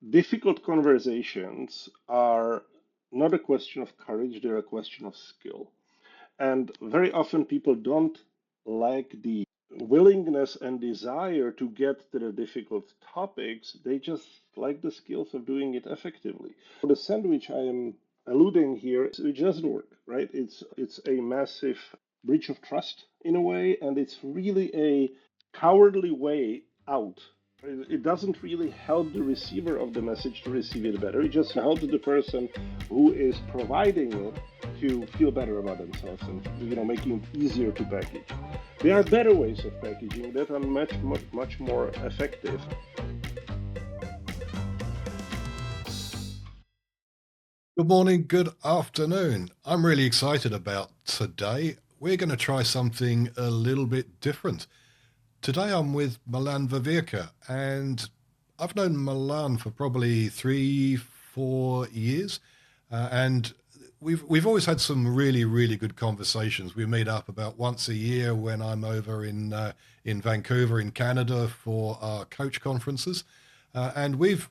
difficult conversations are not a question of courage, they're a question of skill. And very often people don't lack the willingness and desire to get to the difficult topics. They just lack the skills of doing it effectively. The sandwich I am alluding here, it doesn't work, right? It's a massive breach of trust in a way, and it's really a cowardly way out. It doesn't really help the receiver of the message to receive it better. It just helps the person who is providing it to feel better about themselves and making it easier to package. There are Yeah. better ways of packaging that are much more effective. Good morning, good afternoon. I'm really excited about today. We're going to try something a little bit different. Today I'm with Milan Veverka, and I've known Milan for probably 3, 4 years, and we've always had some really good conversations. We meet up about once a year when I'm over in Vancouver in Canada for our coach conferences, and we've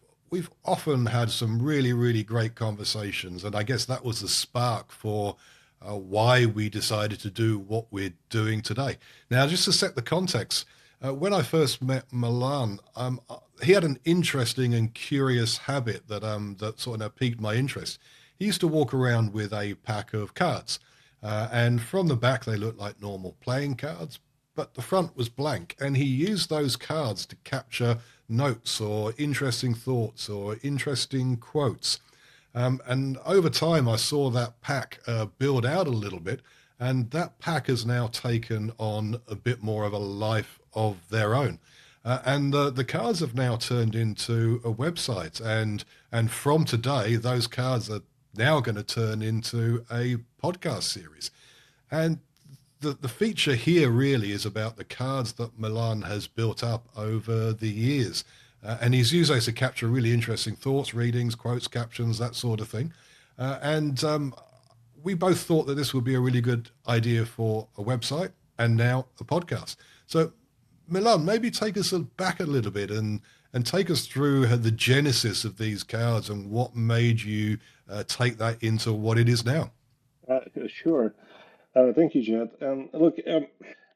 often had some really great conversations, and I guess that was the spark for why we decided to do what we're doing today. Now, just to set the context, when I first met Milan, he had an interesting and curious habit that sort of piqued my interest. He used to walk around with a pack of cards, and from the back they looked like normal playing cards, but the front was blank, and he used those cards to capture notes or interesting thoughts or interesting quotes. And over time, I saw that pack build out a little bit, and that pack has now taken on a bit more of a life of their own. And the cards have now turned into a website, and from today, those cards are now going to turn into a podcast series. And the feature here really is about the cards that Milan has built up over the years. And he's used those to capture really interesting thoughts, readings, quotes, captions, that sort of thing. And we both thought that this would be a really good idea for a website and now a podcast. So, Milan, maybe take us back a little bit and take us through the genesis of these cards and what made you take that into what it is now. Sure. Thank you, Jed. And look,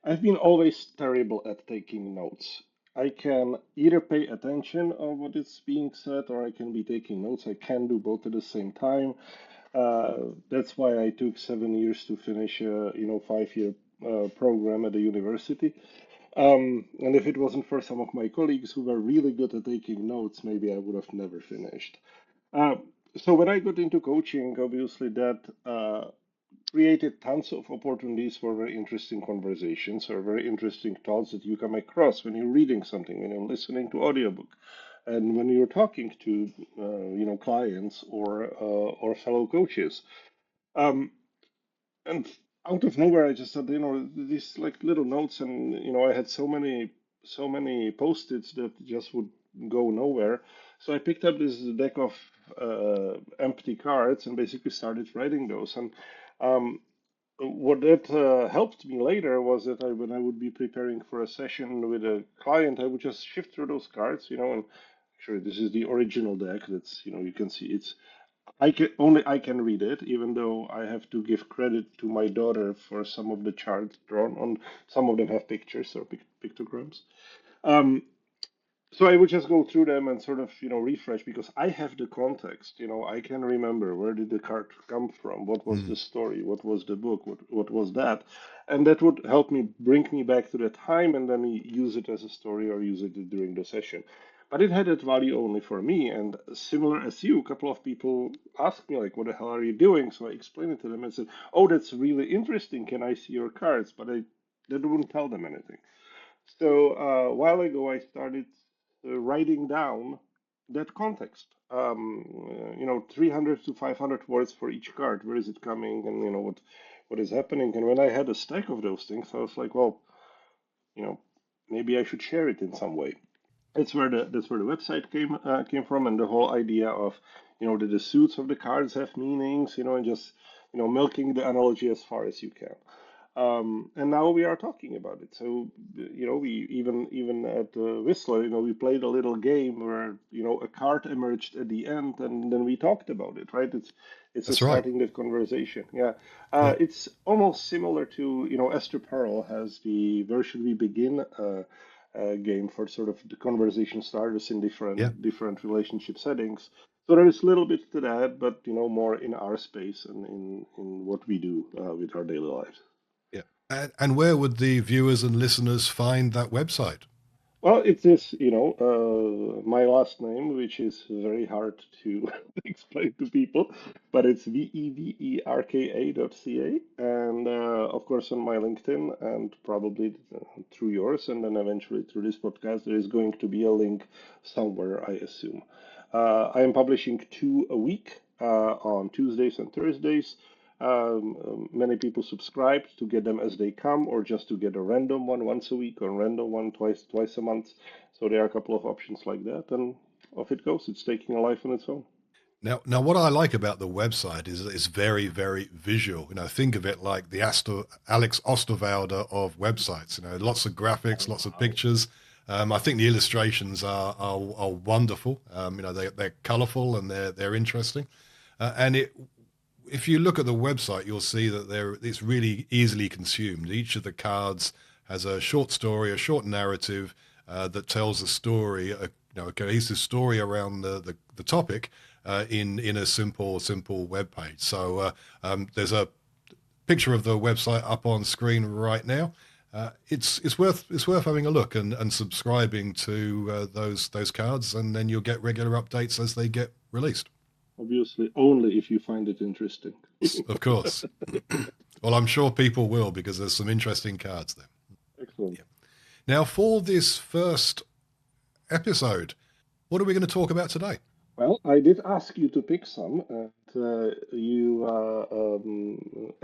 I've been always terrible at taking notes. I can either pay attention on what is being said or I can be taking notes. I can do both at the same time. That's why I took 7 years to finish a 5-year program at the university. And if it wasn't for some of my colleagues who were really good at taking notes, maybe I would have never finished. Uh, so when I got into coaching, obviously that created tons of opportunities for very interesting conversations or very interesting thoughts that you come across when you're reading something, when you're listening to audiobook, and when you're talking to clients or fellow coaches. Um, and out of nowhere, I just said, these like little notes, and I had so many post-its that just would go nowhere. So I picked up this deck of empty cards and basically started writing those. And um, what that helped me later was that when I would be preparing for a session with a client, I would just shift through those cards, and actually this is the original deck. That's you can see it's I can read it, even though I have to give credit to my daughter for some of the charts drawn on. Some of them have pictures or pictograms. Um, so I would just go through them and sort of, refresh because I have the context. I can remember where did the card come from, what was Hmm. the story, what was the book, what was that, and that would help me bring me back to that time and then use it as a story or use it during the session. But it had that value only for me, and similar as you, a couple of people asked me like, "What the hell are you doing?" So I explained it to them and said, "Oh, that's really interesting. Can I see your cards?" But I that wouldn't tell them anything. So a while ago, I started writing down that context. 300 to 500 words for each card. Where is it coming, and what is happening? And when I had a stack of those things, I was like, well, you know, maybe I should share it in some way. That's where the website came from, and the whole idea of that the suits of the cards have meanings, and just milking the analogy as far as you can. And now we are talking about it. So, we even at Whistler, we played a little game where, a card emerged at the end, and then we talked about it, right? It's a That's right. starting that conversation. Yeah, Yeah. it's almost similar to, Esther Perel has the Where Should We Begin game for sort of the conversation starters in Yeah. different relationship settings. So there is a little bit to that, but more in our space and in what we do with our daily lives. Yeah. And where would the viewers and listeners find that website? Well, it is, my last name, which is very hard to explain to people, but it's veverka.ca, and of course on my LinkedIn, and probably through yours, and then eventually through this podcast, there is going to be a link somewhere, I assume. I am publishing two a week on Tuesdays and Thursdays. Many people subscribe to get them as they come, or just to get a random one once a week, or a random one twice a month. So there are a couple of options like that, and off it goes. It's taking a life on its own. Now, what I like about the website is that it's very, very visual. Think of it like the Alex Osterwalder of websites. Lots of graphics, lots of Wow. pictures. I think the illustrations are wonderful. They're colourful and they're interesting. And if you look at the website, you'll see that it's really easily consumed. Each of the cards has a short story, a short narrative that tells a story, a cohesive story around the topic in a simple web page. So there's a picture of the website up on screen right now. It's worth having a look and subscribing to those cards, and then you'll get regular updates as they get released. Obviously, only if you find it interesting. Of course. Well, I'm sure people will because there's some interesting cards there. Excellent. Yeah. Now, for this first episode, what are we going to talk about today? Well, I did ask you to pick some, and you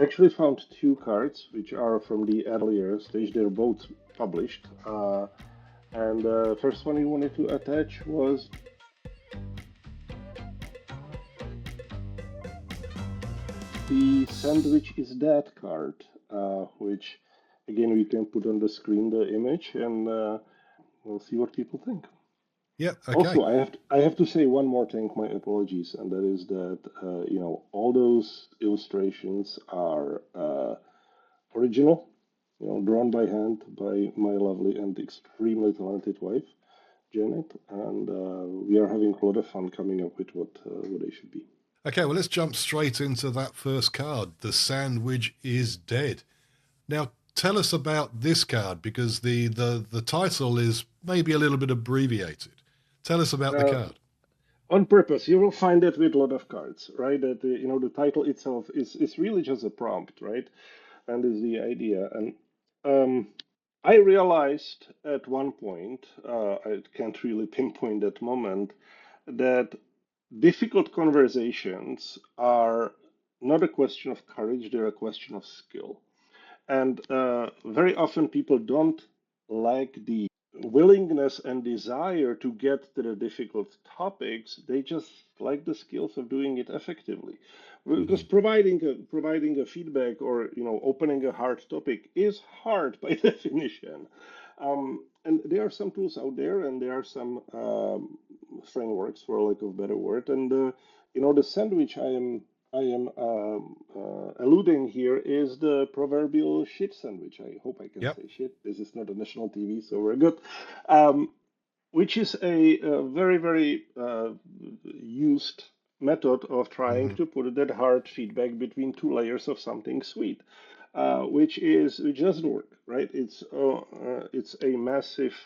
actually found two cards, which are from the earlier stage. They're both published. And the first one you wanted to attach was the Sandwich is Dead card, which again we can put on the screen the image, and we'll see what people think. Yeah, okay. Also, I have to say one more thing. My apologies, and that is that all those illustrations are original, drawn by hand by my lovely and extremely talented wife, Janet, and we are having a lot of fun coming up with what they should be. Okay, well, let's jump straight into that first card. The Sandwich is Dead. Now, tell us about this card because the title is maybe a little bit abbreviated. Tell us about the Uh, card. on purpose, you will find that with a lot of cards, right? That the title itself is really just a prompt, right? And is the idea. And um, I realized at one point, I can't really pinpoint that moment, that difficult conversations are not a question of courage, they're a question of skill. And very often people don't lack the willingness and desire to get to the difficult topics. They just like the skills of doing it effectively. Because Mhm. providing a feedback or opening a hard topic is hard by definition. And there are some tools out there, and there are some frameworks, for lack of a better word. And the sandwich I am alluding here is the proverbial shit sandwich. I hope I can Yep. say shit. This is not a national TV, so we're good. Um, which is a very, very used method of trying Hmm. to put that hard feedback between two layers of something sweet, which doesn't work, right? It's a massive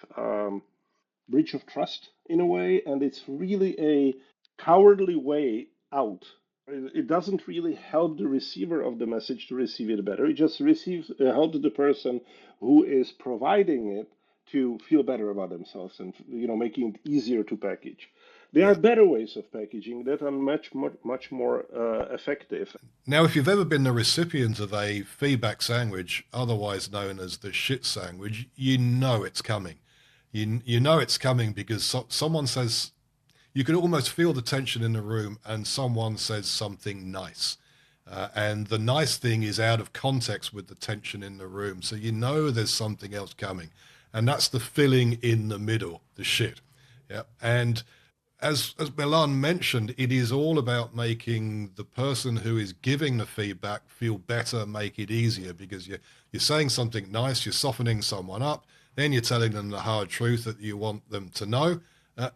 breach of trust in a way, and it's really a cowardly way out. It doesn't really help the receiver of the message to receive it better. It just helps the person who is providing it to feel better about themselves and making it easier to package. There are Yeah. better ways of packaging that are much more effective. Now, if you've ever been the recipient of a feedback sandwich, otherwise known as the shit sandwich, you know it's coming. You know it's coming because someone says you can almost feel the tension in the room, and someone says something nice, And the nice thing is out of context with the tension in the room. So you know there's something else coming. And that's the filling in the middle, the shit. Yeah. And as Milan mentioned, it is all about making the person who is giving the feedback feel better, make it easier, because you're saying something nice, you're softening someone up, then you're telling them the hard truth that you want them to know,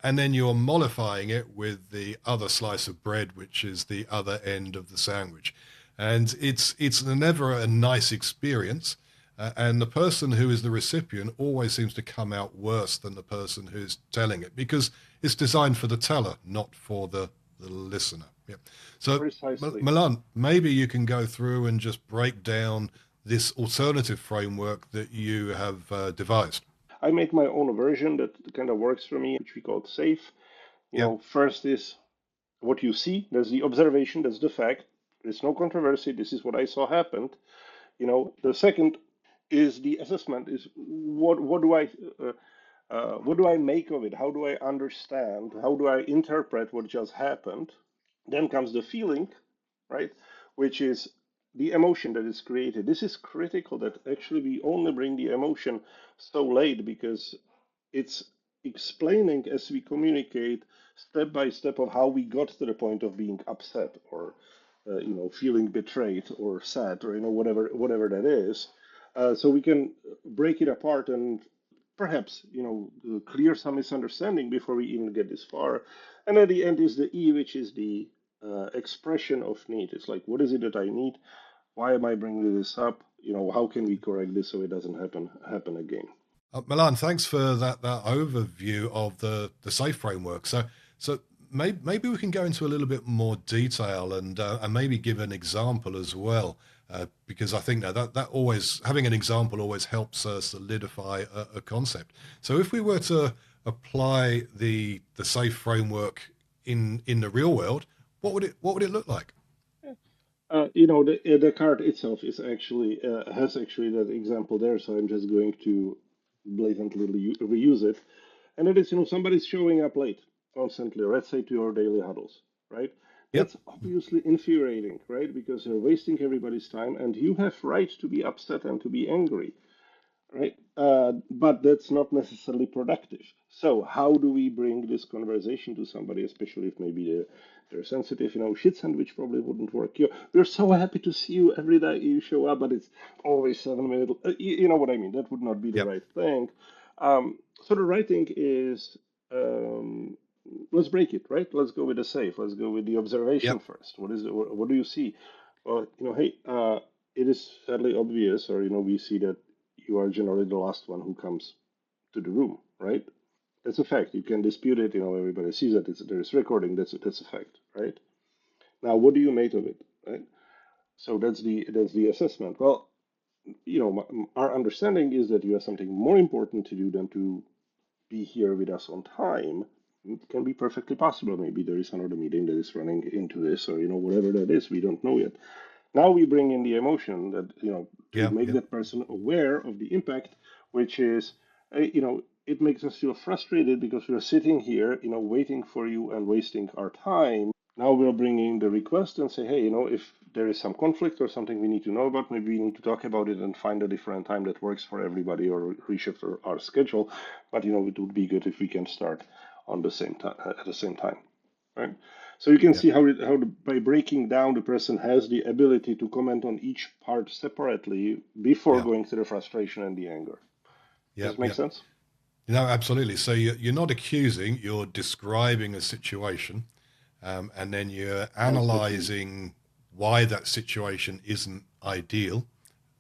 and then you're mollifying it with the other slice of bread, which is the other end of the sandwich. And it's never a nice experience. And the person who is the recipient always seems to come out worse than the person who's telling it, because it's designed for the teller, not for the listener. Yeah. So, Precisely. Milan, maybe you can go through and just break down this alternative framework that you have devised. I make my own version that kind of works for me, which we call safe. Yeah. First is what you see. There's the observation. That's the fact. There's no controversy. This is what I saw happened. The second is the assessment. Is uh, what do I make of it? How do I understand? How do I interpret what just happened? Then comes the feeling, right? Which is the emotion that is created. This is critical that actually we only bring the emotion so late because it's explaining as we communicate step by step of how we got to the point of being upset or feeling betrayed or sad or whatever that is. So we can break it apart and perhaps clear some misunderstanding before we even get this far. And at the end is the E, which is the expression of need. It's like, what is it that I need? Why am I bringing this up? How can we correct this so it doesn't happen again? Milan, thanks for that overview of the safe framework. So maybe we can go into a little bit more detail and maybe give an example as well, because I think that always having an example always helps solidify a concept. So if we were to apply the safe framework in the real world, what would it look like? The card itself is actually has actually that example there, so I'm just going to blatantly reuse it. And it is, somebody's showing up late constantly, let's say to your daily huddles, right? Yep. That's obviously infuriating, right? Because you're wasting everybody's time, and you have right to be upset and to be angry, right? But that's not necessarily productive. So how do we bring this conversation to somebody, especially if maybe they're sensitive? Shit sandwich probably wouldn't work. We're so happy to see you every day you show up, but it's always 7 minutes. You know what I mean? That would not be the Yep. right thing. So the right thing is let's break it, right? Let's go with the safe. Let's go with the observation Yep. first. What is it? What do you see? Well, hey, it is fairly obvious, or we see that you are generally the last one who comes to the room, right? That's a fact. You can dispute it. Everybody sees that there's recording. That's a fact, right? Now, what do you make of it, right? So that's the assessment. Well, our understanding is that you have something more important to do than to be here with us on time. It can be perfectly possible. Maybe there is another meeting that is running into this, or whatever that is. We don't know yet. Now we bring in the emotion that to Yeah. make Yeah. that person aware of the impact, which is it makes us feel frustrated because we're sitting here waiting for you and wasting our time. Now we'll bring in the request and say, hey, if there is some conflict or something we need to know about, maybe we need to talk about it and find a different time that works for everybody or reshift our schedule. But it would be good if we can start on the same time at the same time, right? So you can Yeah. see by breaking down, the person has the ability to comment on each part separately before Yeah. going to the frustration and the anger. Does Yeah. it make Yeah. sense? No, absolutely. So you're not accusing, you're describing a situation, and then you're That's the key. analyzing why that situation isn't ideal.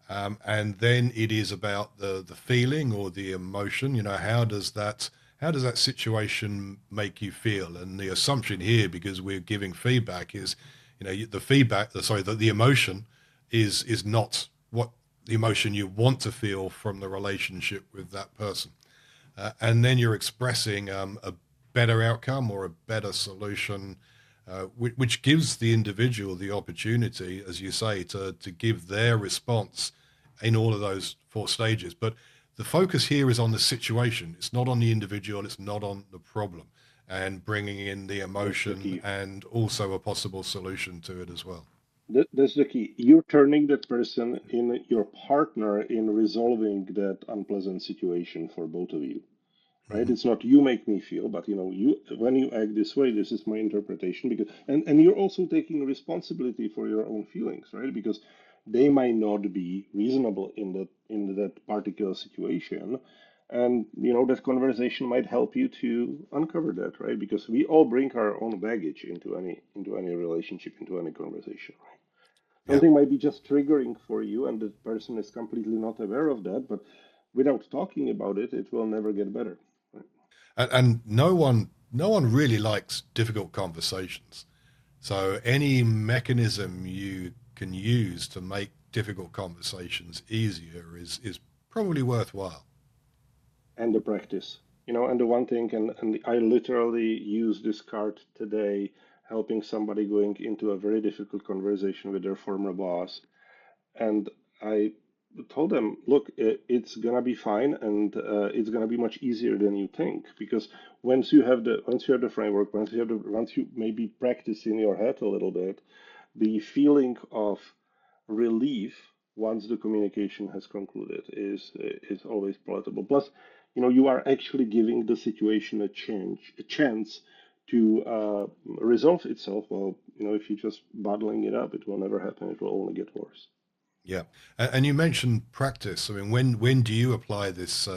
And then it is about the feeling or the emotion. How does that situation make you feel? And the assumption here, because we're giving feedback, is the feedback. Sorry, the emotion is not what the emotion you want to feel from the relationship with that person, and then you're expressing a better outcome or a better solution, which gives the individual the opportunity, as you say, to give their response in all of those four stages. But the focus here is on the situation. It's not on the individual. It's not on the problem, and bringing in the That's the emotion key. and also a possible solution to it as well. That's the key. You're turning that person in your partner in resolving that unpleasant situation for both of you, right? Hmm. It's not you make me feel, but you when you act this way, this is my interpretation. Because and you're also taking responsibility for your own feelings, right? Because they might not be reasonable in that particular situation, and that conversation might help you to uncover that, right? Because we all bring our own baggage into any relationship, into any conversation, right? Yeah. Something might be just triggering for you, and the person is completely not aware of that, but without talking about it, it will never get better. Right? And no one really likes difficult conversations. So any mechanism you can use to make difficult conversations easier is probably worthwhile. And the practice. And the one thing, and I literally use this card today, helping somebody going into a very difficult conversation with their former boss. And I told them, look, it's gonna be fine, and it's gonna be much easier than you think, because once you have the framework, once you maybe practice in your head a little bit, the feeling of relief once the communication has concluded is always palatable. Plus, you are actually giving the situation a chance to resolve itself. Well, if you're just bottling it up, it will never happen. It will only get worse. Yeah, and you mentioned practice. I mean, when do you apply this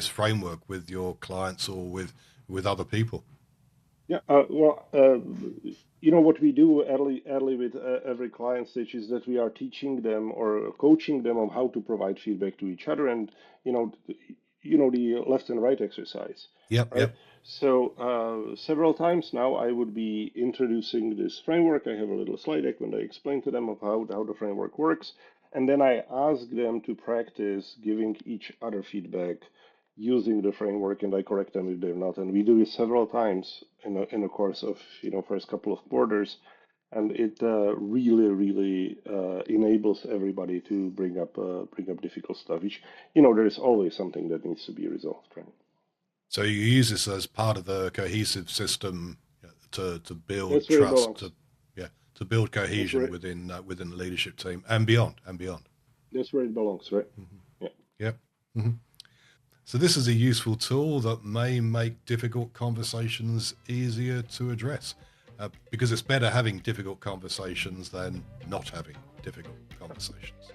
framework with your clients or with other people? Yeah, well, what we do early with every client stage is that we are teaching them or coaching them on how to provide feedback to each other, and the left and right exercise, Yep, right? yep. So several times now, I would be introducing this framework. I have a little slide deck when I explain to them of how the framework works, and then I ask them to practice giving each other feedback using the framework, and I correct them if they're not. And we do it several times in the course of first couple of quarters, and it really really enables everybody to bring up difficult stuff. Which there is always something that needs to be resolved, right? So you use this as part of the cohesive system, to build That's where it trust, belongs. to build That's cohesion where within the leadership team and beyond and beyond. that's where it belongs, right? Hmm. Yeah. Yep. Hmm. So this is a useful tool that may make difficult conversations easier to address, because it's better having difficult conversations than not having difficult conversations.